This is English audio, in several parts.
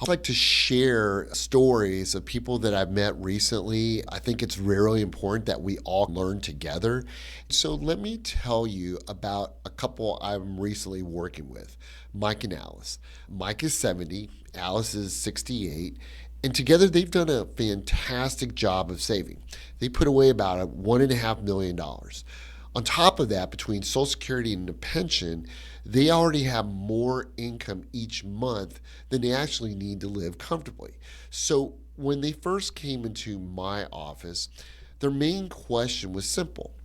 I'd like to share stories of people that I've met recently. I think it's really important that we all learn together. So let me tell you about a couple I'm recently working with, Mike and Alice. Mike is 70, Alice is 68. And together they've done a fantastic job of saving. They put away about $1.5 million. On top of that, between Social Security and the pension, they already have more income each month than they actually need to live comfortably. So when they first came into my office, their main question was simple.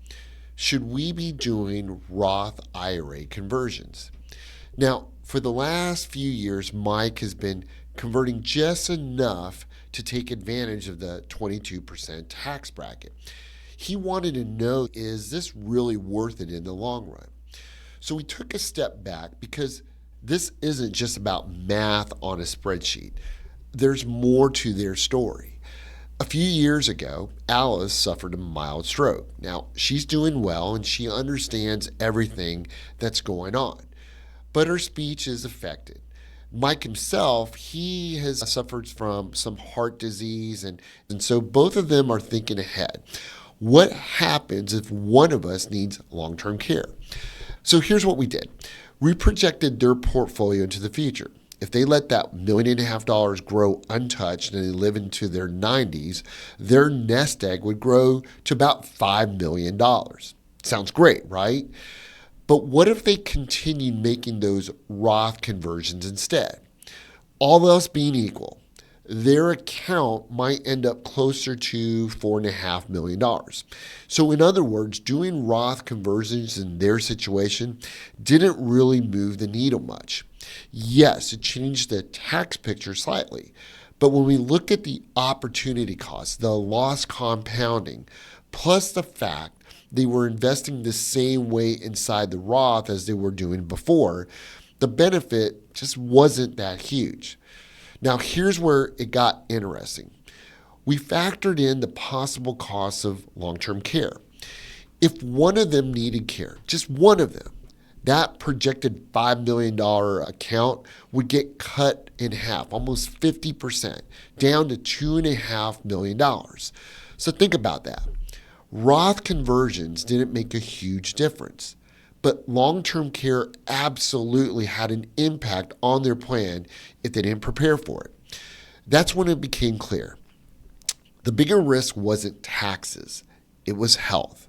Should we be doing Roth IRA conversions? Now, for the last few years, Mike has been converting just enough to take advantage of the 22% tax bracket. He wanted to know, is this really worth it in the long run? So we took a step back because this isn't just about math on a spreadsheet. There's more to their story. A few years ago, Alice suffered a mild stroke. Now, she's doing well and she understands everything that's going on, but her speech is affected. Mike himself, he has suffered from some heart disease, and so both of them are thinking ahead. What happens if one of us needs long-term care? So here's what we did. We projected their portfolio into the future. If they let that $1.5 million grow untouched and they live into their 90s, their nest egg would grow to about $5 million. Sounds great, right? But what if they continued making those Roth conversions instead? All else being equal, their account might end up closer to $4.5 million. So in other words, doing Roth conversions in their situation didn't really move the needle much. Yes, it changed the tax picture slightly, but when we look at the opportunity cost, the loss compounding, plus the fact they were investing the same way inside the Roth as they were doing before, the benefit just wasn't that huge. Now, here's where it got interesting. We factored in the possible costs of long-term care. If one of them needed care, just one of them, that projected $5 million account would get cut in half, almost 50%, down to $2.5 million. So think about that. Roth conversions didn't make a huge difference, but long-term care absolutely had an impact on their plan if they didn't prepare for it. That's when it became clear. The bigger risk wasn't taxes, it was health.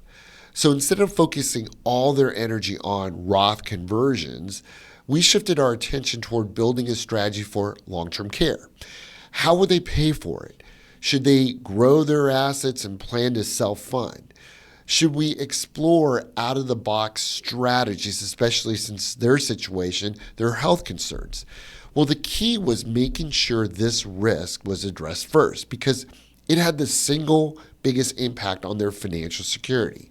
So instead of focusing all their energy on Roth conversions, we shifted our attention toward building a strategy for long-term care. How would they pay for it? Should they grow their assets and plan to self-fund? Should we explore out-of-the-box strategies, especially since their situation, their health concerns? Well, the key was making sure this risk was addressed first because it had the single biggest impact on their financial security.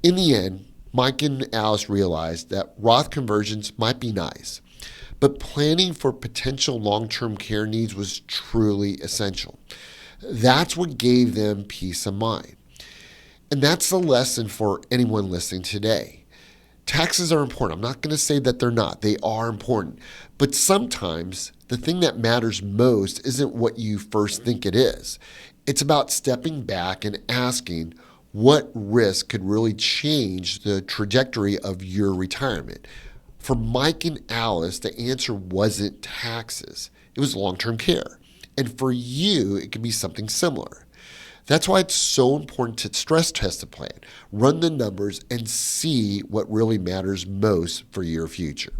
In the end, Mike and Alice realized that Roth conversions might be nice, but planning for potential long-term care needs was truly essential. That's what gave them peace of mind. And that's the lesson for anyone listening today. Taxes are important. I'm not going to say that they're not. They are important. But sometimes the thing that matters most isn't what you first think it is. It's about stepping back and asking what risk could really change the trajectory of your retirement. For Mike and Alice, the answer wasn't taxes. It was long-term care. And for you, it could be something similar. That's why it's so important to stress test the plan, run the numbers, and see what really matters most for your future.